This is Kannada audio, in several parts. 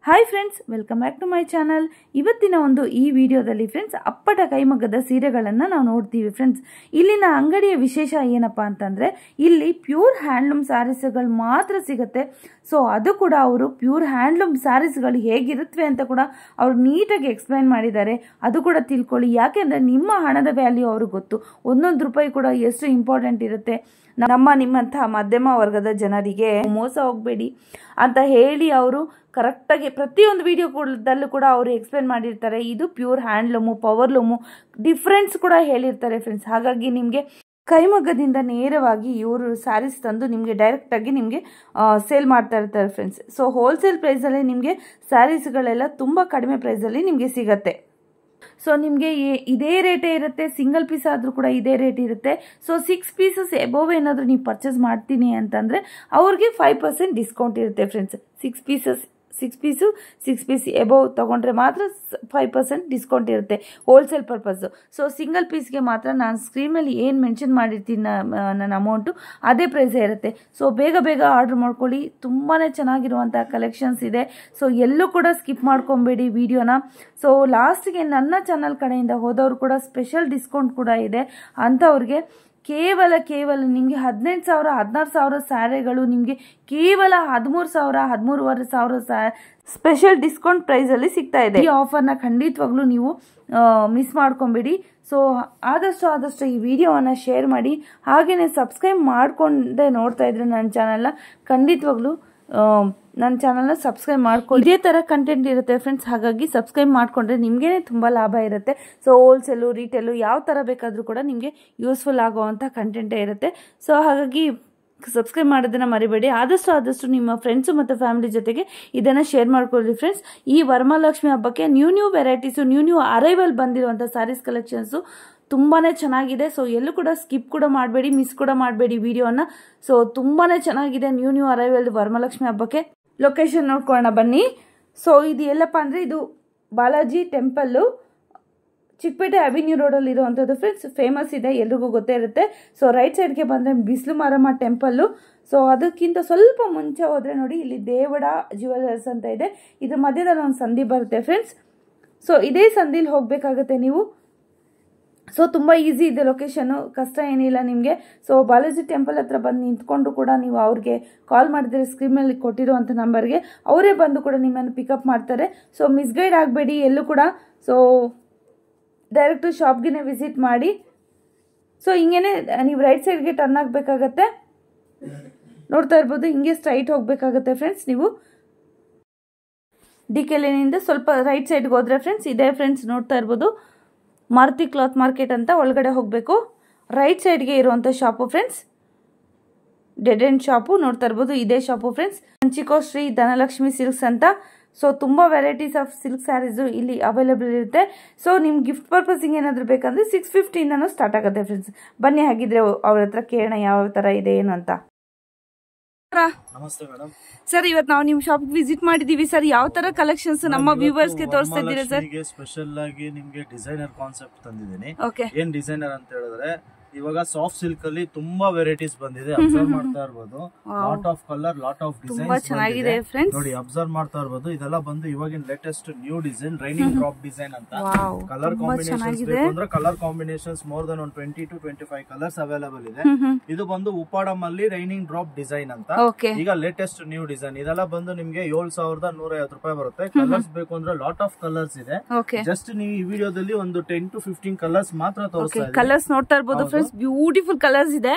Hi friends, welcome back to my channel. ಇವತ್ತಿನ ಒಂದು ಈ ವಿಡಿಯೋದಲ್ಲಿ ಫ್ರೆಂಡ್ಸ್ ಅಪ್ಪಟ ಕೈಮಗ್ಗದ ಸೀರೆಗಳನ್ನು ನಾವು ನೋಡ್ತೀವಿ ಫ್ರೆಂಡ್ಸ್. ಇಲ್ಲಿನ ಅಂಗಡಿಯ ವಿಶೇಷ ಏನಪ್ಪಾ ಅಂತಂದರೆ ಇಲ್ಲಿ ಪ್ಯೂರ್ ಹ್ಯಾಂಡ್ಲೂಮ್ ಸ್ಯಾರೀಸ್ಗಳು ಮಾತ್ರ ಸಿಗುತ್ತೆ. ಸೊ ಅದು ಕೂಡ ಅವರು ಪ್ಯೂರ್ ಹ್ಯಾಂಡ್ಲೂಮ್ ಸ್ಯಾರೀಸ್ಗಳು ಹೇಗಿರುತ್ತವೆ ಅಂತ ಕೂಡ ಅವರು ನೀಟಾಗಿ ಎಕ್ಸ್ಪ್ಲೈನ್ ಮಾಡಿದ್ದಾರೆ. ಅದು ಕೂಡ ತಿಳ್ಕೊಳ್ಳಿ, ಯಾಕೆಂದರೆ ನಿಮ್ಮ ಹಣದ ವ್ಯಾಲ್ಯೂ ಅವ್ರಿಗೆ ಗೊತ್ತು. ಒಂದೊಂದು ರೂಪಾಯಿ ಕೂಡ ಎಷ್ಟು ಇಂಪಾರ್ಟೆಂಟ್ ಇರುತ್ತೆ. ನಿಮ್ಮಂತಹ ಮಧ್ಯಮ ವರ್ಗದ ಜನರಿಗೆ ಮೋಸ ಹೋಗಬೇಡಿ ಅಂತ ಹೇಳಿ ಅವರು ಕರೆಕ್ಟಾಗಿ ಪ್ರತಿಯೊಂದು ವಿಡಿಯೋದಲ್ಲೂ ಕೂಡ ಅವರು ಎಕ್ಸ್ಪ್ಲೇನ್ ಮಾಡಿರ್ತಾರೆ. ಇದು ಪ್ಯೂರ್ ಹ್ಯಾಂಡ್ಲೂಮು, ಪವರ್ಲೂಮು ಡಿಫ್ರೆನ್ಸ್ ಕೂಡ ಹೇಳಿರ್ತಾರೆ ಫ್ರೆಂಡ್ಸ್. ಹಾಗಾಗಿ ನಿಮಗೆ ಕೈಮಗ್ಗದಿಂದ ನೇರವಾಗಿ ಇವರು ಸ್ಯಾರೀಸ್ ತಂದು ನಿಮಗೆ ಡೈರೆಕ್ಟಾಗಿ ನಿಮಗೆ ಸೇಲ್ ಮಾಡ್ತಾ ಇರ್ತಾರೆ ಫ್ರೆಂಡ್ಸ್. ಸೊ ಹೋಲ್ಸೇಲ್ ಪ್ರೈಸಲ್ಲಿ ನಿಮಗೆ ಸ್ಯಾರೀಸ್ಗಳೆಲ್ಲ ತುಂಬ ಕಡಿಮೆ ಪ್ರೈಸಲ್ಲಿ ನಿಮಗೆ ಸಿಗತ್ತೆ. ಸೊ ನಿಮಗೆ ಇದೇ ರೇಟೇ ಇರುತ್ತೆ. ಸಿಂಗಲ್ ಪೀಸ್ ಆದರೂ ಕೂಡ ಇದೇ ರೇಟ್ ಇರುತ್ತೆ. ಸೊ 6 ಪೀಸಸ್ ಎಬೋವ್ ಏನಾದರೂ ನೀವು ಪರ್ಚೇಸ್ ಮಾಡ್ತೀನಿ ಅಂತಂದರೆ ಅವ್ರಿಗೆ 5% ಡಿಸ್ಕೌಂಟ್ ಇರುತ್ತೆ ಫ್ರೆಂಡ್ಸ್. 6 ಪೀಸ್ ಎಬೋವ್ ತೊಗೊಂಡ್ರೆ ಮಾತ್ರ 5% ಡಿಸ್ಕೌಂಟ್ ಇರುತ್ತೆ ಹೋಲ್ಸೇಲ್ ಪರ್ಪಸ್ಸು. ಸೊ ಸಿಂಗಲ್ ಪೀಸ್ಗೆ ಮಾತ್ರ ನಾನು ಸ್ಕ್ರೀನಲ್ಲಿ ಏನು ಮೆನ್ಷನ್ ಮಾಡಿರ್ತೀನಿ ನನ್ನ ಅಮೌಂಟು ಅದೇ ಪ್ರೈಸೇ ಇರುತ್ತೆ. ಸೊ ಬೇಗ ಆರ್ಡ್ರ್ ಮಾಡ್ಕೊಳ್ಳಿ. ತುಂಬಾ ಚೆನ್ನಾಗಿರುವಂಥ ಕಲೆಕ್ಷನ್ಸ್ ಇದೆ. ಸೊ ಎಲ್ಲೂ ಕೂಡ ಸ್ಕಿಪ್ ಮಾಡ್ಕೊಬೇಡಿ ವಿಡಿಯೋನ. ಸೊ ಲಾಸ್ಟಿಗೆ ನನ್ನ ಚಾನಲ್ ಕಡೆಯಿಂದ ಹೋದವರು ಕೂಡ ಸ್ಪೆಷಲ್ ಡಿಸ್ಕೌಂಟ್ ಕೂಡ ಇದೆ ಅಂಥವ್ರಿಗೆ. ಕೇವಲ ನಿಮಗೆ 18,000 16,000 ಸ್ಯಾರಿಗಳು ನಿಮಗೆ ಕೇವಲ 13,000 13,500 ಸ್ಪೆಷಲ್ ಡಿಸ್ಕೌಂಟ್ ಪ್ರೈಸಲ್ಲಿ ಸಿಗ್ತಾ ಇದೆ. ಈ ಆಫರ್ನ ಖಂಡಿತವಾಗ್ಲೂ ನೀವು ಮಿಸ್ ಮಾಡ್ಕೊಬೇಡಿ. ಸೊ ಆದಷ್ಟು ಈ ವಿಡಿಯೋವನ್ನು ಶೇರ್ ಮಾಡಿ. ಹಾಗೆಯೇ ಸಬ್ಸ್ಕ್ರೈಬ್ ಮಾಡಿಕೊಂಡೇ ನೋಡ್ತಾ ಇದ್ರೆ ನನ್ನ ಚಾನಲ್ನ ಖಂಡಿತವಾಗ್ಲೂ ನನ್ನ ಚಾನಲ್ನ ಸಬ್ಸ್ಕ್ರೈಬ್ ಮಾಡ್ಕೊಳ್ಳಿ. ಇದೇ ಥರ ಕಂಟೆಂಟ್ ಇರುತ್ತೆ ಫ್ರೆಂಡ್ಸ್. ಹಾಗಾಗಿ ಸಬ್ಸ್ಕ್ರೈಬ್ ಮಾಡಿಕೊಂಡ್ರೆ ನಿಮಗೇ ತುಂಬ ಲಾಭ ಇರುತ್ತೆ. ಸೊ ಹೋಲ್ಸೇಲು, ರಿಟೇಲು ಯಾವ ಥರ ಬೇಕಾದರೂ ಕೂಡ ನಿಮಗೆ ಯೂಸ್ಫುಲ್ ಆಗುವಂಥ ಕಂಟೆಂಟೇ ಇರುತ್ತೆ. ಸೊ ಹಾಗಾಗಿ ಸಬ್ಸ್ಕ್ರೈಬ್ ಮಾಡೋದನ್ನು ಮರಿಬೇಡಿ. ಆದಷ್ಟು ನಿಮ್ಮ ಫ್ರೆಂಡ್ಸು ಮತ್ತು ಫ್ಯಾಮಿಲಿ ಜೊತೆಗೆ ಇದನ್ನು ಶೇರ್ ಮಾಡ್ಕೊಳ್ಳಿ ಫ್ರೆಂಡ್ಸ್. ಈ ವರಮಹಾಲಕ್ಷ್ಮಿ ಹಬ್ಬಕ್ಕೆ ನ್ಯೂ ವೆರೈಟೀಸು, ನ್ಯೂ ಅರೈವಲ್ ಬಂದಿರುವಂಥ ಸ್ಯಾರೀಸ್ ಕಲೆಕ್ಷನ್ಸು ತುಂಬಾ ಚೆನ್ನಾಗಿದೆ. ಸೊ ಎಲ್ಲೂ ಕೂಡ ಸ್ಕಿಪ್ ಕೂಡ ಮಾಡಬೇಡಿ, ಮಿಸ್ ಕೂಡ ಮಾಡಬೇಡಿ ವಿಡಿಯೋನ. ಸೊ ತುಂಬಾ ಚೆನ್ನಾಗಿದೆ ನ್ಯೂ ಅರೈವಲ್ ವರಮಹಾಲಕ್ಷ್ಮಿ ಹಬ್ಬಕ್ಕೆ. ಲೊಕೇಶನ್ ನೋಡ್ಕೊಳ್ಳೋಣ ಬನ್ನಿ. ಸೊ ಇದು ಎಲ್ಲಪ್ಪ ಅಂದರೆ ಇದು ಬಾಲಾಜಿ ಟೆಂಪಲ್ಲು, ಚಿಕ್ಕಪೇಟೆ ಅವೆನ್ಯೂ ರೋಡಲ್ಲಿ ಇರುವಂಥದ್ದು ಫ್ರೆಂಡ್ಸ್. ಫೇಮಸ್ ಇದೆ, ಎಲ್ರಿಗೂ ಗೊತ್ತೇ ಇರುತ್ತೆ. ಸೊ ರೈಟ್ ಸೈಡ್ಗೆ ಬಂದರೆ ಬಿಸಿಲು ಮಾರಮ್ಮ ಟೆಂಪಲ್ಲು. ಸೊ ಅದಕ್ಕಿಂತ ಸ್ವಲ್ಪ ಮುಂಚೆ ಹೋದರೆ ನೋಡಿ ಇಲ್ಲಿ ದೇವಡ ಜ್ಯುವೆಲರ್ಸ್ ಅಂತ ಇದೆ. ಇದ್ರ ಮಧ್ಯದಲ್ಲಿ ಒಂದು ಸಂಧಿ ಬರುತ್ತೆ ಫ್ರೆಂಡ್ಸ್. ಸೊ ಇದೇ ಸಂಧಿಲಿ ಹೋಗಬೇಕಾಗತ್ತೆ ನೀವು. ಸೊ ತುಂಬ ಈಸಿ ಇದೆ ಲೊಕೇಶನ್ನು, ಕಷ್ಟ ಏನಿಲ್ಲ ನಿಮಗೆ. ಸೊ ಬಾಲಾಜಿ ಟೆಂಪಲ್ ಹತ್ರ ಬಂದು ನಿಂತ್ಕೊಂಡು ಕೂಡ ನೀವು ಅವ್ರಿಗೆ ಕಾಲ್ ಮಾಡಿದರೆ ಸ್ಕ್ರೀನಲ್ಲಿ ಕೊಟ್ಟಿರುವಂಥ ನಂಬರ್ಗೆ ಅವರೇ ಬಂದು ಕೂಡ ನಿಮ್ಮನ್ನು ಪಿಕಪ್ ಮಾಡ್ತಾರೆ. ಸೊ ಮಿಸ್ಗೈಡ್ ಆಗಬೇಡಿ ಎಲ್ಲೂ ಕೂಡ. ಸೊ ಡೈರೆಕ್ಟು ಶಾಪ್ಗೆ ವಿಸಿಟ್ ಮಾಡಿ. ಸೊ ಹಿಂಗೇನೆ ನೀವು ರೈಟ್ ಸೈಡ್ಗೆ ಟರ್ನ್ ಆಗಬೇಕಾಗತ್ತೆ. ನೋಡ್ತಾ ಇರ್ಬೋದು, ಹಿಂಗೆ ಸ್ಟ್ರೈಟ್ ಹೋಗಬೇಕಾಗತ್ತೆ ಫ್ರೆಂಡ್ಸ್. ನೀವು DK ಲೇನಿಂದ ಸ್ವಲ್ಪ ರೈಟ್ ಸೈಡ್ಗೆ ಹೋದರೆ ಫ್ರೆಂಡ್ಸ್ ಇದೆ ಫ್ರೆಂಡ್ಸ್. ನೋಡ್ತಾ ಇರ್ಬೋದು ಮಾರುತಿ ಕ್ಲಾತ್ ಮಾರ್ಕೆಟ್ ಅಂತ ಒಳಗಡೆ ಹೋಗಬೇಕು. ರೈಟ್ ಸೈಡ್ಗೆ ಇರುವಂಥ shop friends, dead end shop. ನೋಡ್ತಾ ಇರ್ಬೋದು ಇದೇ ಶಾಪು ಫ್ರೆಂಡ್ಸ್. ಹಂಚಿಕೋ ಶ್ರೀ ಧನಲಕ್ಷ್ಮಿ ಸಿಲ್ಕ್ಸ್ ಅಂತ. ಸೊ ತುಂಬ ವೆರೈಟೀಸ್ ಆಫ್ ಸಿಲ್ಕ್ ಸ್ಯಾರೀಸು ಇಲ್ಲಿ ಅವೈಲೇಬಲ್ ಇರುತ್ತೆ. ಸೊ ನಿಮ್ಗೆ ಗಿಫ್ಟ್ ಪರ್ಪಸಿಂಗ್ ಏನಾದರೂ ಬೇಕಂದರೆ 650 ಸ್ಟಾರ್ಟ್ ಆಗುತ್ತೆ ಫ್ರೆಂಡ್ಸ್. ಬನ್ನಿ ಹಾಗಿದ್ರೆ ಅವ್ರ ಹತ್ರ ಕೇಳೋಣ ಯಾವ ಥರ ಇದೆ ಏನು ಅಂತ. ನಮಸ್ತೆ ಮೇಡಮ್. ಸರ್ ಇವತ್ತು ನಾವು ನಿಮ್ಮ ಶಾಪ್ ವಿಸಿಟ್ ಮಾಡಿದೀವಿ ಸರ್. ಯಾವ ತರ ಕಲೆಕ್ಷನ್ಸ್ ನಮ್ಮ ವ್ಯೂವರ್ಸ್ ಗೆ ತೋರಿಸ್ತಾ ಇದ್ದೀರಾ ಸರ್? ಸ್ಪೆಷಲ್ ಆಗಿ ನಿಮ್ಗೆ ಡಿಸೈನರ್ ಕಾನ್ಸೆಪ್ಟ್ ತಂದಿದ್ದೀನಿ. ಓಕೆ, ಏನ್ ಡಿಸೈನರ್ ಅಂತ ಹೇಳಿದ್ರೆ ಇವಾಗ ಸಾಫ್ಟ್ ಸಿಲ್ಕ್ ಅಲ್ಲಿ ತುಂಬಾ ವೆರೈಟೀಸ್ ಬಂದಿದೆ. ಅಬ್ಸರ್ವ್ ಮಾಡ್ತಾ ಇರಬಹುದು. Lot of colour, lot of designs ಚೆನ್ನಾಗಿದೆ ಫ್ರೆಂಡ್ಸ್. ನೋಡಿ ಅಬ್ಸರ್ವ್ ಮಾಡ್ತಾ ಇರಬಹುದು. ಇದೆಲ್ಲ ಬಂದು ಇವಾಗಿನ latest new design, raining drop design ಅಂತ. ಕಲರ್ ಕಾಂಬಿನೇಷನ್ಸ್ ಬೇಕು ಅಂದ್ರೆ colour combinations more than 20 to 25 colours available ಇದೆ. ಇದು ಬಂದು ಉಪಾಡಮ್ ಅಲ್ಲಿ ರೈನಿಂಗ್ ಡ್ರಾಪ್ ಡಿಸೈನ್ ಅಂತ. ಈಗ ಲೇಟೆಸ್ಟ್ ನ್ಯೂ ಡಿಸೈನ್. ಇದೆಲ್ಲ ಬಂದು ನಿಮ್ಗೆ 7,150 ರೂಪಾಯಿ ಬರುತ್ತೆ. ಕಲರ್ಸ್ ಬೇಕು ಅಂದ್ರೆ ಲಾಟ್ ಆಫ್ ಕಲರ್ಸ್ ಇದೆ. ಜಸ್ಟ್ ನೀವು ಈ ವಿಡಿಯೋದಲ್ಲಿ ಒಂದು 10 to 15 ಕಲರ್ಸ್ ಮಾತ್ರ ತೋರಿಸ್ತಾ ಇದ್ದೀನಿ. ಕಲರ್ಸ್ ನೋಡ್ತಾ ಇರಬಹುದು ಫ್ರೆಂಡ್ಸ್. ಬ್ಯೂಟಿಫುಲ್ ಕಲರ್ಸ್ ಇದೆ.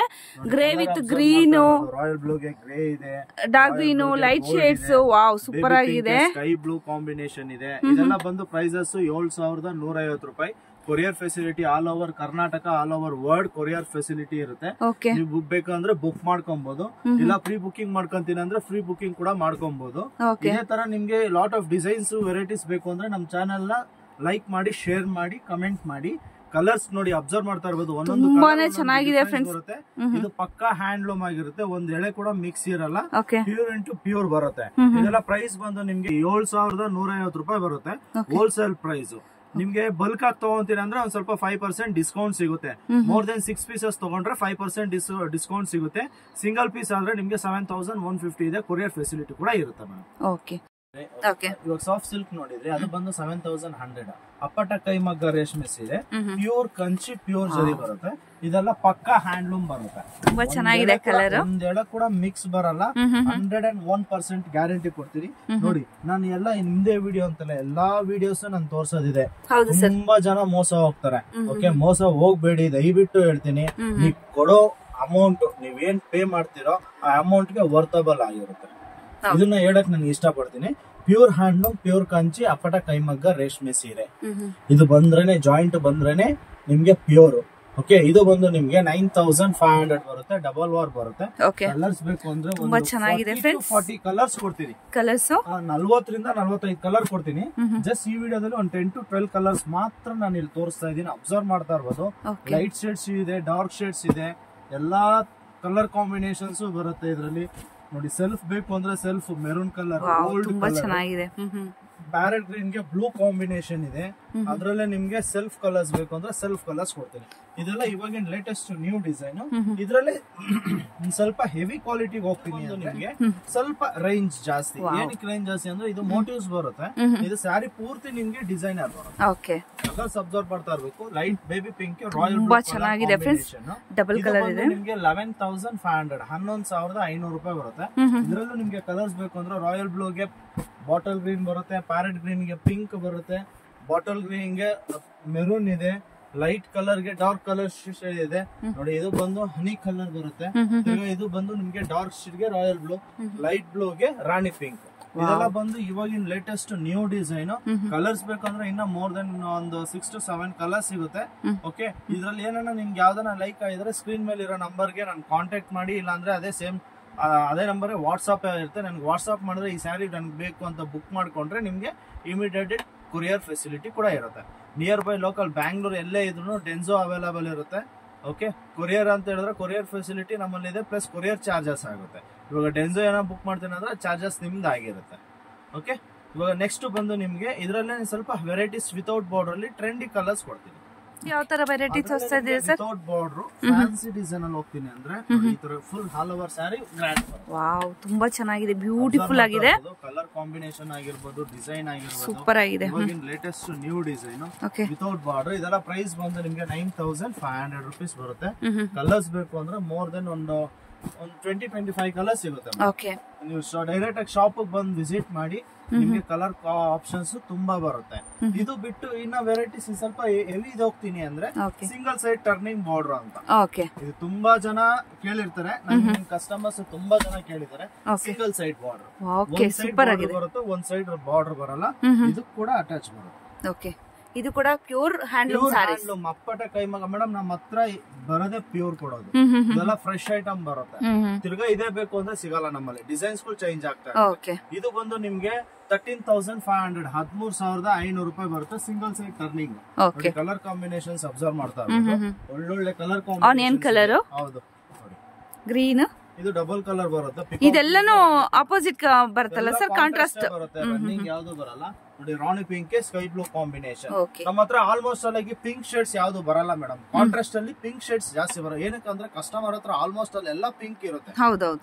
Grey with green, royal blue ಗೆ ಗ್ರೇ ಇದೆ, dark green, light shades. Wow, super ಆಗಿದೆ. ಸ್ಕೈ ಬ್ಲೂ ಕಾಂಬಿನೇಷನ್ ಇದೆ. ಇದೆಲ್ಲ ಬಂದು ಪ್ರೈಸಸ್ 7,150 ರೂಪಾಯಿ. Courier facility all over Karnataka, all over world courier facility ಇರುತ್ತೆ. ನೀವು ಬುಕ್ ಬೇಕಂದ್ರೆ ಬುಕ್ ಮಾಡ್ಕೊಬಹುದು, ಇಲ್ಲ ಪ್ರೀ ಬುಕಿಂಗ್ ಮಾಡ್ಕೊಂತೀನಿ ಅಂದ್ರೆ ಫ್ರೀ ಬುಕಿಂಗ್ ಕೂಡ ಮಾಡ್ಕೊಬಹುದು. ಇದೇ ತರ ನಿಮ್ಗೆ ಲಾಟ್ ಆಫ್ ಡಿಸೈನ್ಸ್ ವೆರೈಟೀಸ್ ಬೇಕು ಅಂದ್ರೆ ನಮ್ ಚಾನೆಲ್ ನ ಲೈಕ್ ಮಾಡಿ, ಶೇರ್ ಮಾಡಿ, ಕಮೆಂಟ್ ಮಾಡಿ. ಕಲರ್ಸ್ ನೋಡಿ ಅಬ್ಸರ್ವ್ ಮಾಡ್ತಾ ಇರಬಹುದು. ಒಂದೊಂದು ಚೆನ್ನಾಗಿದೆ ಫ್ರೆಂಡ್ಸ್. ಇದು ಪಕ್ಕಾ ಹ್ಯಾಂಡ್ಲೂಮ್ ಆಗಿರುತ್ತೆ. ಒಂದ್ ಎಳೆ ಕೂಡ ಮಿಕ್ಸ್ ಇರಲ್ಲ, ಪ್ಯೂರ್ ಇಂಟು ಪ್ಯೂರ್ ಬರುತ್ತೆ. ಇದೆಲ್ಲ ಪ್ರೈಸ್ ಬಂದು ನಿಮ್ಗೆ 7,150 ರೂಪಾಯಿ ಬರುತ್ತೆ ಹೋಲ್ಸೇಲ್ ಪ್ರೈಸ್. ನಿಮ್ಗೆ ಬಲ್ಕ್ ಆಗಿ ತಗೊಂತೀನಿ ಅಂದ್ರೆ ಒಂದ್ ಸ್ವಲ್ಪ 5% ಡಿಸ್ಕೌಂಟ್ ಸಿಗುತ್ತೆ. ಮೋರ್ ದೆನ್ 6 ಪೀಸಸ್ ತಗೊಂಡ್ರೆ 5% ಡಿಸ್ಕೌಂಟ್ ಸಿಗುತ್ತೆ. ಸಿಂಗಲ್ ಪೀಸ್ ಆದ್ರೆ ನಿಮ್ಗೆ 7,150 ಇದೆ. ಕೊರಿಯರ್ ಫೆಸಿಲಿಟಿ ಕೂಡ ಇರುತ್ತೆ ಮೇಡಮ್. ಇವಾಗ ಸಾಫ್ಟ್ ಸಿಲ್ಕ್ ನೋಡಿದ್ರೆ ಅದು ಬಂದು 7100. ಅಪ್ಪಟ ಕೈಮಗ್ಗ ರೇಷ್ಮೆ ಸೀರೆ, ಪ್ಯೂರ್ ಕಂಚಿ, ಪ್ಯೂರ್ ಜರಿ ಬರುತ್ತೆ. ಇದೆಲ್ಲ ಪಕ್ಕಾ ಹ್ಯಾಂಡ್ಲೂಮ್ ಬರುತ್ತೆ. ತುಂಬಾ ಚೆನ್ನಾಗಿದೆ ಕಲರ್. ಒಂದೆಳ ಕೂಡ ಮಿಕ್ಸ್ ಬರಲ್ಲ. 101% ಗ್ಯಾರಂಟಿ ಕೊಡ್ತೀನಿ. ನೋಡಿ ನಾನು ಎಲ್ಲ ಹಿಂದೆ ವಿಡಿಯೋ ಅಂತಲ್ಲ, ಎಲ್ಲಾ ವಿಡಿಯೋಸ್ ನಾನು ತೋರ್ಸೋದಿದೆ. ತುಂಬಾ ಜನ ಮೋಸ ಹೋಗ್ತಾರೆ. ಓಕೆ, ಮೋಸ ಹೋಗ್ಬೇಡಿ, ದಯವಿಟ್ಟು ಹೇಳ್ತೀನಿ. ನೀವ್ ಕೊಡೋ ಅಮೌಂಟ್, ನೀವೇನ್ ಪೇ ಮಾಡ್ತೀರೋ ಆ ಅಮೌಂಟ್ ಗೆ ವರ್ತಬಲ್ ಆಗಿರುತ್ತೆ. ಇದನ್ನ ಹೇಳಕ್ ನಾನು ಇಷ್ಟಪಡ್ತೀನಿ. ಪ್ಯೂರ್ ಹ್ಯಾಂಡ್ಲೂಮ್, ಪ್ಯೂರ್ ಕಂಚಿ, ಅಪ್ಪಟ ಕೈಮಗ್ಗ ರೇಷ್ಮೆ ಸೀರೆ. ಇದು ಬಂದ್ರೇನೆ, ಜಾಯಿಂಟ್ ಬಂದ್ರೇನೆ ನಿಮ್ಗೆ ಪ್ಯೂರ್. ಓಕೆ, ಇದು ಬಂದು ನಿಮ್ಗೆ 9500 ಬರುತ್ತೆ. ಡಬಲ್ ವಾರ್ ಬರುತ್ತೆ. ಕಲರ್ಸ್ ಬೇಕು ಅಂದ್ರೆ 40 ಕಲರ್ಸ್ ಕೊಡ್ತೀನಿ. ಕಲರ್ಸ್ 40ರಿಂದ 45 ಕಲರ್ ಕೊಡ್ತೀನಿ. ಜಸ್ಟ್ ಈ ವಿಡಿಯೋದಲ್ಲಿ ಒಂದು 10 to 12 ಕಲರ್ಸ್ ಮಾತ್ರ ನಾನು ಇಲ್ಲಿ ತೋರಿಸ್ತಾ ಇದ್ದೀನಿ. ಅಬ್ಸರ್ವ್ ಮಾಡ್ತಾ ಇರ್ಬೋದು. ಲೈಟ್ ಶೇಡ್ಸ್ ಇದೆ, ಡಾರ್ಕ್ ಶೇಡ್ಸ್ ಇದೆ, ಎಲ್ಲಾ ಕಲರ್ ಕಾಂಬಿನೇಷನ್ಸ್ ಬರುತ್ತೆ ಇದರಲ್ಲಿ. ನೋಡಿ, ಸೆಲ್ಫ್ ಬೇಕು ಅಂದ್ರೆ self maroon colour, gold colour, parrot green ಗೆ ಬ್ಲೂ ಕಾಂಬಿನೇಷನ್ ಇದೆ. ಅದ್ರಲ್ಲೇ ನಿಮ್ಗೆ ಸೆಲ್ಫ್ ಕಲರ್ಸ್ ಬೇಕು ಅಂದ್ರೆ ಸೆಲ್ಫ್ ಕಲರ್ಸ್ ಕೊಡ್ತೀನಿ. ಇದೆಲ್ಲ ಇವಾಗಿನ ಲೇಟೆಸ್ಟ್ ನ್ಯೂ ಡಿಸೈನ್. ಇದ್ರಲ್ಲಿ ಸ್ವಲ್ಪ ಹೆವಿ ಕ್ವಾಲಿಟಿಗೆ ಹೋಗ್ತೀನಿ. ನಿಮ್ಗೆ ಸ್ವಲ್ಪ ರೇಂಜ್ ಜಾಸ್ತಿ. ಏನಕ್ಕೆ ರೇಂಜ್ ಜಾಸ್ತಿ ಅಂದ್ರೆ ಇದು ಮೋಟಿವ್ಸ್ ಬರುತ್ತೆ. ಇದು ಸ್ಯಾರಿ ಪೂರ್ತಿ ನಿಮ್ಗೆ ಡಿಸೈನರ್ ಬರುತ್ತೆ. ಕಲರ್ಸ್ ಅಬ್ಸರ್ವ್ ಮಾಡ್ತಾ ಇರ್ಬೇಕು. Light baby pink, royal double colour ಇದೆ. ನಿಮ್ಗೆ 11,500 11,500 ರೂಪಾಯಿ ಬರುತ್ತೆ. ಇದರಲ್ಲೂ ನಿಮ್ಗೆ ಕಲರ್ಸ್ ಬೇಕು ಅಂದ್ರೆ ರಾಯಲ್ ಬ್ಲೂಗೆ ಬಾಟಲ್ ಗ್ರೀನ್ ಬರುತ್ತೆ, ಪ್ಯಾರೆಟ್ ಗ್ರೀನ್ ಗೆ ಪಿಂಕ್ ಬರುತ್ತೆ, ಬಾಟಲ್ ಗ್ರೀನ್ ಗೆ ಮೆರೂನ್ ಇದೆ, ಲೈಟ್ ಕಲರ್ ಗೆ ಡಾರ್ಕ್ ಕಲರ್ ಶೇಡ್ ಇದೆ. ನೋಡಿ, ಇದು ಬಂದು ಹನಿ ಕಲರ್ ಬರುತ್ತೆ. ಇದು ಬಂದು ನಿಮ್ಗೆ ಡಾರ್ಕ್ ಶೇಡ್ ಗೆ ರಾಯಲ್ ಬ್ಲೂ, ಲೈಟ್ ಬ್ಲೂ ಗೆ ರಾಣಿ ಪಿಂಕ್. ಇದೆಲ್ಲ ಬಂದು ಇವಾಗಿನ ಲೇಟೆಸ್ಟ್ ನ್ಯೂ ಡಿಸೈನ್. ಕಲರ್ಸ್ ಬೇಕಂದ್ರೆ ಇನ್ನ ಮೋರ್ ದೆನ್ ಒಂದು 6 to 7 ಕಲರ್ಸ್ ಸಿಗುತ್ತೆ. ಓಕೆ, ಇದ್ರಲ್ಲಿ ಏನನ್ನ ನಿಮ್ಗೆ ಯಾವ್ದನ್ನ ಲೈಕ್ ಆಗಿದ್ರೆ ಸ್ಕ್ರೀನ್ ಮೇಲೆ ಇರೋ ನಂಬರ್ಗೆ ನಾನು ಕಾಂಟ್ಯಾಕ್ಟ್ ಮಾಡಿ. ಇಲ್ಲಾಂದ್ರೆ ಅದೇ ನಂಬರ್ ವಾಟ್ಸ್ಆಪ್ ಇರುತ್ತೆ. ನನ್ಗೆ ವಾಟ್ಸ್ಆಪ್ ಮಾಡಿದ್ರೆ ಈ ಸ್ಯಾರಿ ನನ್ಗೆ ಬೇಕು ಅಂತ ಬುಕ್ ಮಾಡ್ಕೊಂಡ್ರೆ ನಿಮ್ಗೆ ಇಮಿಡಿಯೇಟ್ ಕೊರಿಯರ್ ಫೆಸಿಲಿಟಿ ಕೂಡ ಇರುತ್ತೆ. ನಿಯರ್ ಬೈ ಲೋಕಲ್ ಬ್ಯಾಂಗ್ಳೂರ್ ಎಲ್ಲೇ ಇದ್ರು ಡೆನ್ಸೋ ಅವೈಲೇಬಲ್ ಇರುತ್ತೆ. ಓಕೆ, ಕೊರಿಯರ್ ಅಂತ ಹೇಳಿದ್ರೆ ಕೊರಿಯರ್ ಫೆಸಿಲಿಟಿ ನಮ್ಮಲ್ಲಿ ಇದೆ, ಪ್ಲಸ್ ಕೊರಿಯರ್ ಚಾರ್ಜಸ್ ಆಗುತ್ತೆ. ಇವಾಗ ಡೆನ್ಸೋ ಏನೋ ಬುಕ್ ಮಾಡ್ತೀನಿ ಅಂದ್ರೆ ಚಾರ್ಜಸ್ ನಿಮ್ದು ಆಗಿರುತ್ತೆ. ಓಕೆ, ಇವಾಗ ನೆಕ್ಸ್ಟ್ ಬಂದು ನಿಮ್ಗೆ ಇದರಲ್ಲೇ ಸ್ವಲ್ಪ ವೆರೈಟೀಸ್ ವಿತೌಟ್ ಬಾರ್ಡರ್ ಅಲ್ಲಿ ಟ್ರೆಂಡಿ ಕಲರ್ಸ್ ಕೊಡ್ತೀನಿ. ಯಾವ ತರ ವೆರೈಟೀಸ್ ಹೊಸ್ತಾ ಇದೆ sir? Without border fancy design ಅಲ್ಲಿ ಹೋಗ್ತೀನಿ ಅಂದ್ರೆ ಈ ತರ full all over sari grand. Wow, ತುಂಬಾ ಚೆನ್ನಾಗಿದೆ, ಬ್ಯೂಟಿಫುಲ್ ಆಗಿದೆ. ಕಲರ್ ಕಾಂಬಿನೇಷನ್ ಆಗಿರ್ಬೋದು, ಡಿಸೈನ್ ಆಗಿರ್ಬೋದು, ಸೂಪರ್ ಆಗಿದೆ. Latest new design without border. ಇದೆಲ್ಲ ಪ್ರೈಸ್ ಬಂದು ನಿಮ್ಗೆ 9,500 ರೂಪೀಸ್ ಬರುತ್ತೆ. ಕಲರ್ಸ್ ಬೇಕು ಅಂದ್ರೆ ಮೋರ್ ದೆನ್ ಒಂದು 20-25 ಕಲರ್ಸ್ ಸಿಗುತ್ತೆ. ನೀವು ಡೈರೆಕ್ಟ್ ಆಗಿ ಶಾಪ್ ಬಂದು ವಿಸಿಟ್ ಮಾಡಿ, ನಿಮ್ಗೆ ಕಲರ್ ಆಪ್ಷನ್ಸ್ ತುಂಬಾ ಬರುತ್ತೆ. ಇದು ಬಿಟ್ಟು ಇನ್ನ ವೆರೈಟೀಸ್ ಸ್ವಲ್ಪ ಹೆವಿ ಹೋಗ್ತೀನಿ ಅಂದ್ರೆ ಸಿಂಗಲ್ ಸೈಡ್ ಟರ್ನಿಂಗ್ ಬಾರ್ಡರ್ ಅಂತ. ಇದು ತುಂಬಾ ಜನ ಕೇಳಿರ್ತಾರೆ, ನನ್ನ ಕಸ್ಟಮರ್ಸ್ ತುಂಬಾ ಜನ ಕೇಳಿದ್ದಾರೆ. ಸಿಂಗಲ್ ಸೈಡ್ ಬಾರ್ಡರ್, ಒಂದ್ ಸೈಡ್ ಬಾರ್ಡರ್ ಬರುತ್ತೆ, ಒಂದ್ ಸೈಡ್ ಬಾರ್ಡರ್ ಬರಲ್ಲ. ಇದು ಕೂಡ ಅಟ್ಯಾಚ್ ಬರುತ್ತೆ. ಇದು ಕೂಡ ಪ್ಯೂರ್ ಹ್ಯಾಂಡ್ಲೂಮ್ ಸ್ಯಾರೀಸ್. ಅಪ್ಪಟ ಕೈಮಗ್ಗ ಮೇಡಮ್, ನಮ್ಮ ಹತ್ರ ಬರೋದೇ ಪ್ಯೂರ್ ಕೊಡೋದು. ಇದೆಲ್ಲ ಫ್ರೆಶ್ ಐಟಮ್ ಬರುತ್ತೆ. ತಿರ್ಗಾ ಇದೇ ಬೇಕು ಅಂದ್ರೆ ಸಿಗಲ್ಲ ನಮ್ಮಲ್ಲಿ. ಡಿಸೈನ್ಸ್ ಗಳು ಚೇಂಜ್ ಆಗ್ತಾ. ಇದು ಬಂದು ನಿಮ್ಗೆ 13,500 13,500 ರೂಪಾಯಿ ಬರುತ್ತೆ. Single side turning. Colour combinations observe ಮಾಡ್ತಾ ಇರ್ಬೋದು. ಒಳ್ಳೊಳ್ಳೆ ಕಲರ್ ಆನಿಯನ್ ಕಲರ್, ಹೌದು, ಗ್ರೀನ್, ಇದು ಡಬಲ್ ಕಲರ್ ಬರುತ್ತೆ. ಇದೆಲ್ಲಾನು ಆಪೋಸಿಟ್ ಬರುತ್ತಲ್ಲ ಸರ್, ಕಾಂಟ್ರಾಸ್ಟ್ ಬರುತ್ತೆ. ರನ್ನಿಂಗ್ ಯಾವ್ದು ಬರಲ್ಲ. ನೋಡಿ, ರಾಣಿ ಪಿಂಕ್ ಸ್ಕೈ ಬ್ಲೂ ಕಾಂಬಿನೇಷನ್. ನಮ್ಮ ಹತ್ರ ಆಲ್ಮೋಸ್ಟ್ ಅಲ್ಲಿ ಪಿಂಕ್ ಶೇಡ್ಸ್ ಯಾವ್ದು ಬರಲ್ಲ ಮೇಡಮ್. ಕಾಂಟ್ರಾಸ್ಟ್ ಅಲ್ಲಿ ಪಿಂಕ್ ಶೇಡ್ಸ್ ಜಾಸ್ತಿ ಬರೋ. ಏನಕ್ಕೆ ಅಂದ್ರೆ ಕಸ್ಟಮರ್ ಹತ್ರ ಆಲ್ಮೋಸ್ಟ್ ಅಲ್ಲಿ ಎಲ್ಲ ಪಿಂಕ್ ಇರುತ್ತೆ.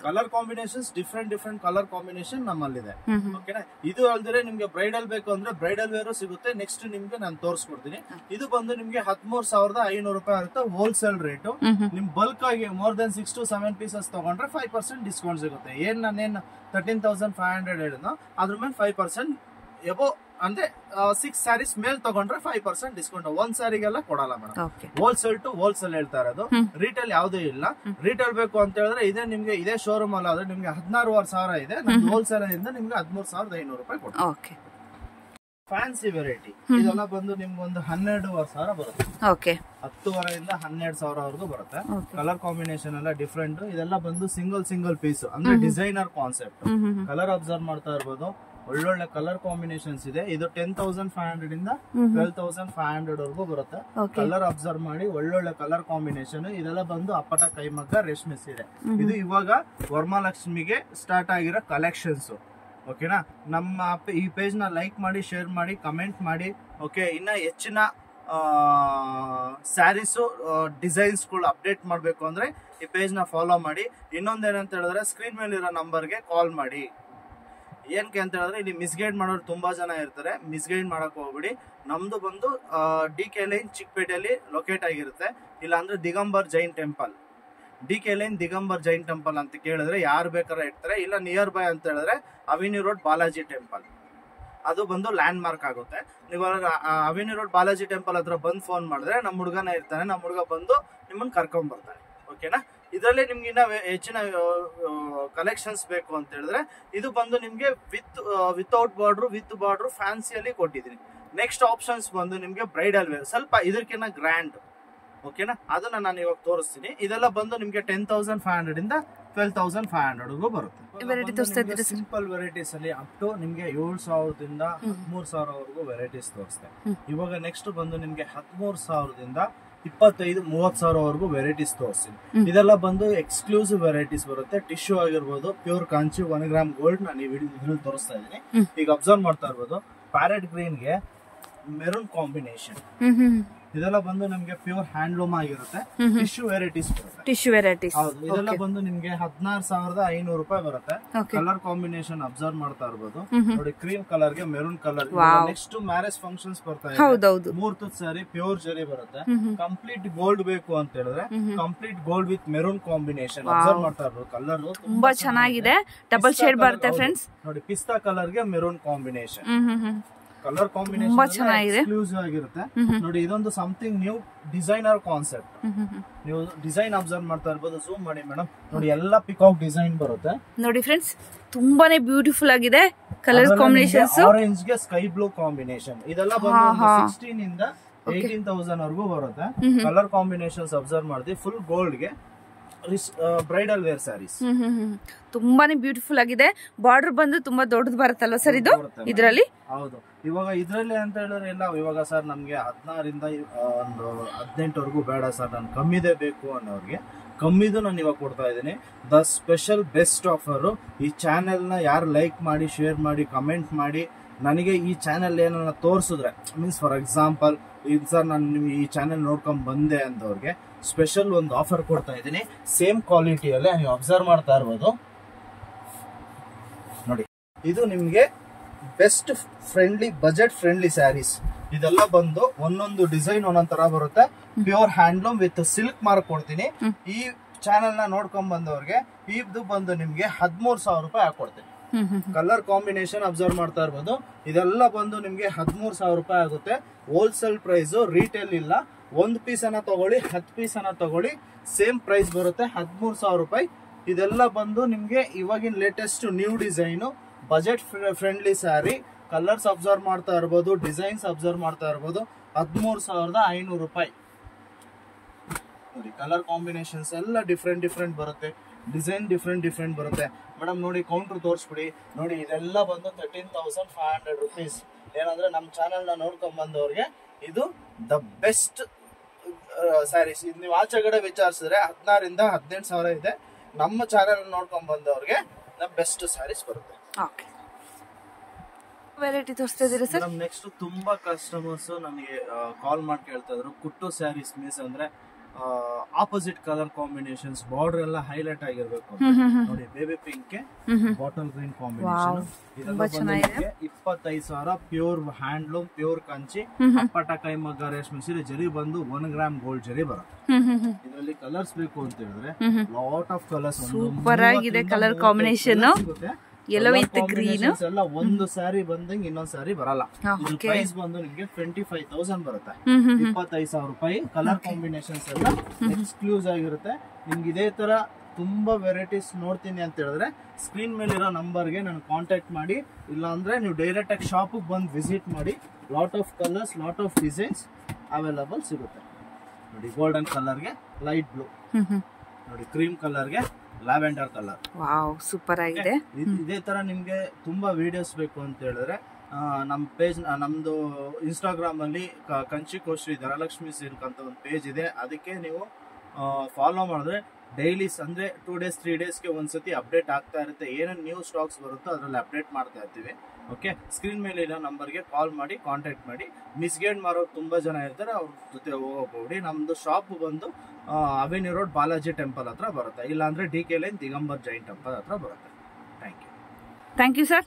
Colour combinations different colour combination ನಮ್ಮಲ್ಲಿದೆ. ಓಕೆನಾ, ಇದು ಅಲ್ದಿರೆ ನಿಮ್ಗೆ ಬ್ರೈಡಲ್ ಬೇಕು ಅಂದ್ರೆ ಬ್ರೈಡಲ್ ವೇರು ಸಿಗುತ್ತೆ. ನೆಕ್ಸ್ಟ್ ನಿಮ್ಗೆ ನಾನು ತೋರಿಸ್ಕೊಡ್ತೀನಿ. ಇದು ಬಂದು ನಿಮ್ಗೆ 13,500 ರೂಪಾಯಿ ಆಗುತ್ತೆ ಹೋಲ್ಸೇಲ್ ರೇಟ್. ನಿಮ್ ಬಲ್ಕ್ ಆಗಿ ಮೋರ್ ದೆನ್ 6 to 7 ಪೀಸಸ್ ತಗೊಂಡ್ರೆ 5% ಡಿಸ್ಕೌಂಟ್ ಸಿಗುತ್ತೆ. ನಾನೇನು 13,500 ಹೇಳಿದ್ನೋ ಅದ್ರ ಮೇಲೆ 5% ಎಬೋ ಅಂದ್ರೆ 6 ಸ್ಯಾರೀಸ್ ಮೇಲ್ ತಗೊಂಡ್ರೆ 5% ಡಿಸ್ಕೌಂಟ್. ಒಂದ್ ಸ್ಯಾರಿಗೆಲ್ಲ ಕೊಡಲ್ಲ ಮೇಡಮ್. ಹೋಲ್ಸೇಲ್ ಟು ಹೋಲ್ಸೇಲ್ ಹೇಳ್ತಾ ಇರೋದು. ರಿಟೇಲ್ ಯಾವುದೂ ಇಲ್ಲ. ರಿಟೇಲ್ ಬೇಕು ಅಂತ ಹೇಳಿದ್ರೆ ಇದೇ ನಿಮ್ಗೆ ಇದೇ ಶೋರೂಮ್ ಅಲ್ಲ ಆದ್ರೆ ನಿಮ್ಗೆ 16,500 ಇದೆ. ಹೋಲ್ಸೇಲ್ ಇಂದ ನಿಮ್ಗೆ 13,500 ರೂಪಾಯಿ ಕೊಡ್ತೀವಿ. ಫ್ಯಾನ್ಸಿ ವೆರೈಟಿ ಇದೆಲ್ಲ ಬಂದು ನಿಮ್ಗೆ ಒಂದು 12,500 ಬರುತ್ತೆ. 10,500 12,000 ಬರುತ್ತೆ. ಕಲರ್ ಕಾಂಬಿನೇಷನ್ ಎಲ್ಲ ಡಿಫ್ರೆಂಟ್. ಇದೆಲ್ಲ ಬಂದು ಸಿಂಗಲ್ ಪೀಸ್ ಅಂದ್ರೆ ಡಿಸೈನರ್ ಕಾನ್ಸೆಪ್ಟ್. ಕಲರ್ ಅಬ್ಸರ್ವ್ ಮಾಡ್ತಾ ಇರ್ಬೋದು. ಒಳ್ಳೊಳ್ಳೆ ಕಲರ್ ಕಾಂಬಿನೇಷನ್ಸ್ ಇದೆ. ಇದು 10,500 ಇಂದ 12,500 ವರೆಗೂ ಬರುತ್ತೆ. ಕಲರ್ ಅಬ್ಸರ್ವ್ ಮಾಡಿ, ಒಳ್ಳೊಳ್ಳೆ ಕಲರ್ ಕಾಂಬಿನೇಷನ್. ಇದೆಲ್ಲ ಬಂದು ಅಪ್ಪಟ ಕೈಮಗ್ಗ ರೇಷ್ಮೆ ಸೀರೆ. ಇದು ಇವಾಗ ವರಮಹಾಲಕ್ಷ್ಮಿಗೆ ಸ್ಟಾರ್ಟ್ ಆಗಿರೋ ಕಲೆಕ್ಷನ್ಸ್. ಓಕೆನಾ, ನಮ್ಮ ಈ ಪೇಜ್ ನ ಲೈಕ್ ಮಾಡಿ, ಶೇರ್ ಮಾಡಿ, ಕಮೆಂಟ್ ಮಾಡಿ. ಓಕೆ, ಇನ್ನ ಹೆಚ್ಚಿನ ಸ್ಯಾರೀಸ್ ಡಿಸೈನ್ಸ್ ಗಳು ಅಪ್ಡೇಟ್ ಮಾಡ್ಬೇಕು ಅಂದ್ರೆ ಈ ಪೇಜ್ ನ ಫಾಲೋ ಮಾಡಿ. ಇನ್ನೊಂದೇನಂತ ಹೇಳಿದ್ರೆ ಸ್ಕ್ರೀನ್ ಮೇಲೆ ಇರೋ ನಂಬರ್ಗೆ ಕಾಲ್ ಮಾಡಿ. ಏನಕ್ಕೆ ಅಂತ ಹೇಳಿದ್ರೆ ಇಲ್ಲಿ ಮಿಸ್ಗೈಡ್ ಮಾಡೋರು ತುಂಬಾ ಜನ ಇರ್ತಾರೆ, ಮಿಸ್ಗೈಡ್ ಮಾಡಕ್ ಹೋಗ್ಬಿಡಿ. ನಮ್ದು ಬಂದು DK ಲೈನ್ ಚಿಕ್ಕಪೇಟೆಯಲ್ಲಿ ಲೊಕೇಟ್ ಆಗಿರುತ್ತೆ. ಇಲ್ಲ ಅಂದ್ರೆ Digambar Jain temple, DK line Digambar Jain temple ಅಂತ ಕೇಳಿದ್ರೆ ಯಾರು ಬೇಕಾದ್ರೆ ಇರ್ತಾರೆ. ಇಲ್ಲ ನಿಯರ್ ಬೈ ಅಂತ ಹೇಳಿದ್ರೆ ಅವೆನ್ಯೂ ರೋಡ್ ಬಾಲಾಜಿ ಟೆಂಪಲ್, ಅದು ಬಂದು ಲ್ಯಾಂಡ್ ಮಾರ್ಕ್ ಆಗುತ್ತೆ. ನೀವು ಅವೆನ್ಯೂ ರೋಡ್ ಬಾಲಾಜಿ ಟೆಂಪಲ್ ಹತ್ರ ಬಂದು ಫೋನ್ ಮಾಡಿದ್ರೆ ನಮ್ಮ ಹುಡುಗನ ಇರ್ತಾನೆ, ನಮ್ಮ ಹುಡುಗ ಬಂದು ನಿಮ್ಮನ್ನ ಕರ್ಕೊಂಡ್ ಬರ್ತಾನೆ. ಓಕೆನಾ? ಇದರಲ್ಲಿ ನಿಮ್ಗೆ ಇನ್ನ ಹೆಚ್ಚಿನ ಕಲೆಕ್ಷನ್ಸ್ ಬೇಕು ಅಂತ ಹೇಳಿದ್ರೆ ಇದು ಬಂದು ನಿಮ್ಗೆ ವಿತೌಟ್ ಬಾರ್ಡ್ರು, ವಿತ್ ಬಾರ್ಡ್ರು, ಫ್ಯಾನ್ಸಿಯಲ್ಲಿ ಕೊಟ್ಟಿದ್ದೀನಿ. ನೆಕ್ಸ್ಟ್ ಆಪ್ಷನ್ಸ್ ಬಂದು ನಿಮ್ಗೆ ಬ್ರೈಡಲ್ ವೇರ್, ಸ್ವಲ್ಪ ಇದಕ್ಕಿಂತ ಗ್ರ್ಯಾಂಡ್. ಓಕೆನಾ? ಅದನ್ನ ನಾನು ಇವಾಗ ತೋರಿಸ್ತೀನಿ. ಇದೆಲ್ಲ ಬಂದು ನಿಮ್ಗೆ 10,500 ಇಂದ 12,500 ಬರುತ್ತೆ. ಸಿಂಪಲ್ ವೆರೈಟೀಸ್ ಅಲ್ಲಿ ಅಪ್ ಟು ನಿಮ್ಗೆ 7,000ದಿಂದ 13,000 ವೆರೈಟೀಸ್ ತೋರಿಸ್ತೆ. ಇವಾಗ ನೆಕ್ಸ್ಟ್ ಬಂದು ನಿಮ್ಗೆ 13,000ದಿಂದ 25,000-30,000 ವೆರೈಟೀಸ್ ತೋರಿಸ್ತೀನಿ. ಇದೆಲ್ಲ ಬಂದು ಎಕ್ಸ್ಕ್ಲೂಸಿವ್ ವೆರೈಟೀಸ್ ಬರುತ್ತೆ. ಟಿಶ್ಯೂ ಆಗಿರ್ಬೋದು, ಪ್ಯೂರ್ ಕಾಂಚಿ 1 ಗ್ರಾಮ್ ಗೋಲ್ಡ್ ನಾನು ಇದ್ರಲ್ಲಿ ತೋರಿಸ್ತಾ ಇದ್ದೀನಿ. ಈಗ ಅಬ್ಸರ್ವ್ ಮಾಡ್ತಾ ಇರ್ಬೋದು, ಪ್ಯಾರೆಟ್ ಗ್ರೀನ್ ಗೆ ಮೆರೂನ್ ಕಾಂಬಿನೇಷನ್. ಇದೆಲ್ಲ ಬಂದು ನಿಮ್ಗೆ ಪ್ಯೂರ್ ಹ್ಯಾಂಡ್ಲೂಮ್ ಆಗಿರುತ್ತೆ. ಟಿಶ್ಯೂ ವೆರೈಟೀಸ್ ಬರುತ್ತೆ. ಟಿಶ್ಯೂ ವೆರೈಟೀಸ್ ಹೌದು. ಇದೆಲ್ಲ ಬಂದು ನಿಮ್ಗೆ 16,500 ರೂಪಾಯಿ ಬರುತ್ತೆ. ಕಲರ್ ಕಾಂಬಿನೇಷನ್ ಅಬ್ಸರ್ವ್ ಮಾಡ್ತಾ ಇರ್ಬೋದು ನೋಡಿ, ಕ್ರೀಮ್ ಕಲರ್ ಗೆ maroon colour. Next marriage functions ಬರ್ತಾ ಇದೆ. 3 ತುತ್ತು ಸಾರಿ ಪ್ಯೂರ್ ಜರಿ ಬರುತ್ತೆ. ಕಂಪ್ಲೀಟ್ ಗೋಲ್ಡ್ ಬೇಕು ಅಂತ ಹೇಳಿದ್ರೆ complete gold with maroon combination observe ಮಾಡ್ತಾ ಇರ್ಬೋದು. ಕಲರ್ ತುಂಬಾ ಚೆನ್ನಾಗಿದೆ, ಡಬಲ್ ಶೇಡ್ ಬರುತ್ತೆ ಫ್ರೆಂಡ್ಸ್. ನೋಡಿ, ಪಿಸ್ತಾ ಕಲರ್ ಗೆ maroon combination. Colour combination exclusive ಆಗಿರುತ್ತೆ. ನೋಡಿ, ಇದೊಂದು ಸಮಥಿಂಗ್ ನ್ಯೂ ಡಿಸೈನರ್ ಕಾನ್ಸೆಪ್ಟ್. ನೀವು ಡಿಸೈನ್ ಅಬ್ಸರ್ವ್ ಮಾಡ್ತಾ ಇರ್ಬೋದು. ಝೂಮ್ ಮಾಡಿ ಮೇಡಮ್. ನೋಡಿ, ಎಲ್ಲ ಪಿಕಾಕ್ ಡಿಸೈನ್ ಬರುತ್ತೆ. ನೋಡಿ ಫ್ರೆಂಡ್ಸ್, ತುಂಬಾನೇ ಬ್ಯೂಟಿಫುಲ್ ಆಗಿದೆ. ಕಲರ್ ಕಾಂಬಿನೇಷನ್ಸ್ ಆರೆಂಜ್ ಗೆ ಸ್ಕೈ ಬ್ಲೂ ಕಾಂಬಿನೇಷನ್. ಇದೆಲ್ಲ ಬಂದು 16 ಇಂದ 18,000 ವರೆಗೂ ಬರುತ್ತೆ. ಕಲರ್ ಕಾಂಬಿನೇಷನ್ಸ್ ಅಬ್ಸರ್ವ್ ಮಾಡಿದ್ವಿ. ಫುಲ್ ಗೋಲ್ಡ್ ಗೆ ಬ್ರೈಡಲ್ ವೇರ್ ಸ್ಯಾರೀಸ್. ತುಂಬಾನೇ ಬ್ಯೂಟಿಫುಲ್ ಆಗಿದೆ. ಬಾರ್ಡರ್ ಬಂದು ತುಂಬಾ ದೊಡ್ಡದು ಬರುತ್ತಲ್ವಾ ಸರ್ ಇದು ಇದರಲ್ಲಿ? ಹೌದು. ಇವಾಗ ಇದ್ರಲ್ಲಿ ಅಂತ ಹೇಳಿದ್ರೆ ಇಲ್ಲ, ಇವಾಗ ಸರ್ ನಮ್ಗೆ 16ರಿಂದ 18 ಬೇಡ ಸರ್, ನಾನು ಕಮ್ಮಿದೇ ಬೇಕು ಅನ್ನೋರಿಗೆ ಕಮ್ಮಿದು ನಾನು ಇವಾಗ ಕೊಡ್ತಾ ಇದ್ದೀನಿ. The special best offer. ಈ ಚಾನೆಲ್ ನ ಯಾರು ಲೈಕ್ ಮಾಡಿ, ಶೇರ್ ಮಾಡಿ, ಕಮೆಂಟ್ ಮಾಡಿ, ನನಗೆ ಈ ಚಾನೆಲ್ ಏನನ್ನ ತೋರಿಸಿದ್ರೆ, ಮೀನ್ಸ್ ಫಾರ್ ಎಕ್ಸಾಂಪಲ್ ಈಗ ಸರ್ ನಾನು ಈ ಚಾನೆಲ್ ನೋಡ್ಕೊಂಡ್ ಬಂದೆ ಅಂತವ್ರಿಗೆ ಸ್ಪೆಷಲ್ ಒಂದು ಆಫರ್ ಕೊಡ್ತಾ ಇದ್ದೀನಿ. ಸೇಮ್ ಕ್ವಾಲಿಟಿಯಲ್ಲೇ ನೀವು ಅಬ್ಸರ್ವ್ ಮಾಡ್ತಾ ಇರ್ಬೋದು. ನೋಡಿ, ಇದು ನಿಮ್ಗೆ best friendly, budget friendly sarees. ಇದೆಲ್ಲ ಬಂದು ಒಂದೊಂದು ಡಿಸೈನ್ ಒಂದೊಂದ್ ತರ ಬರುತ್ತೆ. Pure handloom with silk mark ಕೊಡ್ತೀನಿ. ಈ ಚಾನೆಲ್ ನ ನೋಡ್ಕೊಂಡ್ ಬಂದವ್ರಿಗೆ ಇದು ಬಂದು ನಿಮ್ಗೆ 13,000 ರೂಪಾಯಿ ಹಾಕೊಡ್ತೀನಿ. ಕಲರ್ ಕಾಂಬಿನೇಷನ್ ಅಬ್ಸರ್ವ್ ಮಾಡ್ತಾ ಇರ್ಬೋದು. ಇದೆಲ್ಲ ಬಂದು ನಿಮ್ಗೆ 13,000 ರೂಪಾಯಿ ಆಗುತ್ತೆ. ಹೋಲ್ಸೇಲ್ ಪ್ರೈಸ್, ರೀಟೇಲ್ ಇಲ್ಲ. 1 ಪೀಸ್ ಅನ್ನ ತಗೊಳ್ಳಿ, 10 ಪೀಸ್ ಅನ್ನ ತಗೊಳ್ಳಿ, ಸೇಮ್ ಪ್ರೈಸ್ ಬರುತ್ತೆ 13,000 ರೂಪಾಯಿ. ಇದೆಲ್ಲ ಬಂದು ನಿಮ್ಗೆ ಇವಾಗಿನ latest new design, budget friendly sari. Colours observe ಮಾಡ್ತಾ ಇರ್ಬೋದು, ಡಿಸೈನ್ಸ್ ಅಬ್ಸರ್ವ್ ಮಾಡ್ತಾ ಇರ್ಬೋದು. 13,500 ರೂಪಾಯಿ. ನೋಡಿ, ಕಲರ್ ಕಾಂಬಿನೇಷನ್ಸ್ ಎಲ್ಲ ಡಿಫ್ರೆಂಟ್ ಬರುತ್ತೆ. ಡಿಸೈನ್ ಡಿಫ್ರೆಂಟ್ ಬರುತ್ತೆ. ಮೇಡಮ್ ನೋಡಿ, ಕೌಂಟರ್ ತೋರಿಸ್ಬಿಡಿ. ನೋಡಿ, ಇದೆಲ್ಲ ಬಂದು 13,500 ರುಪೀಸ್. ಏನಂದ್ರೆ ನಮ್ಮ ಚಾನೆಲ್ ನ ನೋಡ್ಕೊಂಡ್ ಬಂದವ್ರಿಗೆ ಇದು ದ ಬೆಸ್ಟ್ ಸ್ಯಾರೀಸ್. ಇದು ನೀವು ಆಚೆಗಡೆ ವಿಚಾರಿಸಿದ್ರೆ 16ರಿಂದ 18,000 ಇದೆ. ನಮ್ಮ ಚಾನೆಲ್ ನೋಡ್ಕೊಂಡ್ ಬಂದವ್ರಿಗೆ ಬೆಸ್ಟ್ ಸ್ಯಾರೀಸ್ ಬರುತ್ತೆ. ವೆರೈಟಿ ತೋರಿಸ್ತಾ ಇದೀರಾ ಸರ್? ನೆಕ್ಸ್ಟ್ ತುಂಬಾ ಕಸ್ಟಮರ್ಸ್ ನನಗೆ ಕಾಲ್ ಮಾಡಿ ಕೇಳ್ತಾ ಇದ್ರು, ಕುಟ್ಟು ಸ್ಯಾರೀಸ್ ಮೀನ್ಸ್ ಅಂದ್ರೆ ಆಪೋಸಿಟ್ ಕಲರ್ ಕಾಂಬಿನೇಷನ್ಸ್, ಬಾರ್ಡರ್ ಎಲ್ಲ ಹೈಲೈಟ್ ಆಗಿರ್ಬೇಕು. ನೋಡಿ, baby pink bottle green combination. 25,000 pure handloom, pure Kanchi, ಅಪ್ಪಟ ಕೈಮಗ್ಗ ರೇಷ್ಮೆ ಸೀರೆ. ಜರಿ ಬಂದು 1 ಗ್ರಾಮ್ ಗೋಲ್ಡ್ ಜರಿ ಬರುತ್ತೆ. ಇದರಲ್ಲಿ ಕಲರ್ಸ್ ಬೇಕು ಅಂತ ಹೇಳಿದ್ರೆ ಲಾಟ್ ಆಫ್ ಕಲರ್ಸ್. ಸೂಪರ್ ಆಗಿದೆ colour combination. Yellow with green ಎಲ್ಲ ಒಂದು ಸ್ಯಾರಿ ಬಂದಂಗೆ ಇನ್ನೊಂದ್ ಸ್ಯಾರಿ ಬರಲ್ಲ. ಇದು ಪ್ರೈಸ್ ಬಂದು ನಿಮ್ಗೆ 25,000 ಬರುತ್ತೆ. 25,000 ರೂಪಾಯಿ. ಕಲರ್ ಕಾಂಬಿನೇಷನ್ಸ್ ಎಲ್ಲ ಎಕ್ಸ್ಕ್ಲೂಸ್ ಆಗಿರುತ್ತೆ. ನಿಮ್ಗೆ ಇದೇ ತರ ತುಂಬಾ ವೆರೈಟೀಸ್ ನೋಡ್ತೀನಿ ಅಂತ ಹೇಳಿದ್ರೆ ಸ್ಕ್ರೀನ್ ಮೇಲೆ ಇರೋ ನಂಬರ್ಗೆ ನಾನು ಕಾಂಟ್ಯಾಕ್ಟ್ ಮಾಡಿ. ಇಲ್ಲ ಅಂದ್ರೆ ನೀವು ಡೈರೆಕ್ಟ್ ಆಗಿ ಶಾಪ್ ಬಂದು ವಿಸಿಟ್ ಮಾಡಿ. Lot of colours, lot of designs available ಸಿಗುತ್ತೆ. ನೋಡಿ, ಗೋಲ್ಡನ್ ಕಲರ್ಗೆ ಲೈಟ್ ಬ್ಲೂ, ನೋಡಿ ಕ್ರೀಮ್ ಕಲರ್ಗೆ ಲ್ಯಾವೆಂಡರ್ ಕಲರ್. ವಾವ್, ಸೂಪರ್ ಆಗಿದೆ. ಇದೇ ತರ ನಿಮ್ಗೆ ತುಂಬಾ ವಿಡಿಯೋಸ್ ಬೇಕು ಅಂತ ಹೇಳಿದ್ರೆ ನಮ್ಮ ಪೇಜ್, ನಮ್ದು ಇನ್ಸ್ಟಾಗ್ರಾಮ್ ಅಲ್ಲಿ ಕಂಚಿ ಕೋಶ್ರೀ ಧನಲಕ್ಷ್ಮಿ ಸಿಲ್ಕ್ ಅಂತ ಒಂದು ಪೇಜ್ ಇದೆ. ಅದಕ್ಕೆ ನೀವು ಫಾಲೋ ಮಾಡಿದ್ರೆ ಡೈಲಿ ಅಂದ್ರೆ 2 days 3 daysಗೆ ಒಂದ್ಸತಿ ಅಪ್ಡೇಟ್ ಆಗ್ತಾ ಇರುತ್ತೆ. ಏನೇನು ನ್ಯೂ ಸ್ಟಾಕ್ಸ್ ಬರುತ್ತೋ ಅದ್ರಲ್ಲಿ ಅಪ್ಡೇಟ್ ಮಾಡ್ತಾ ಇರ್ತೀವಿ. ಓಕೆ, ಸ್ಕ್ರೀನ್ ಮೇಲೆ ಇರೋ ನಂಬರ್ಗೆ ಕಾಲ್ ಮಾಡಿ, ಕಾಂಟ್ಯಾಕ್ಟ್ ಮಾಡಿ. ಮಿಸ್ಗೈಡ್ ಮಾಡೋರು ತುಂಬಾ ಜನ ಇರ್ತಾರೆ, ಅವ್ರ ಜೊತೆ ಹೋಗ್ಬಿಡಿ. ನಮ್ದು ಶಾಪ್ ಬಂದು ಅವೆನ್ಯೂ ರೋಡ್ ಬಾಲಾಜಿ ಟೆಂಪಲ್ ಹತ್ರ ಬರುತ್ತೆ. ಇಲ್ಲಾಂದ್ರೆ DK line Digambar Jain temple ಹತ್ರ ಬರುತ್ತೆ. Thank you sir.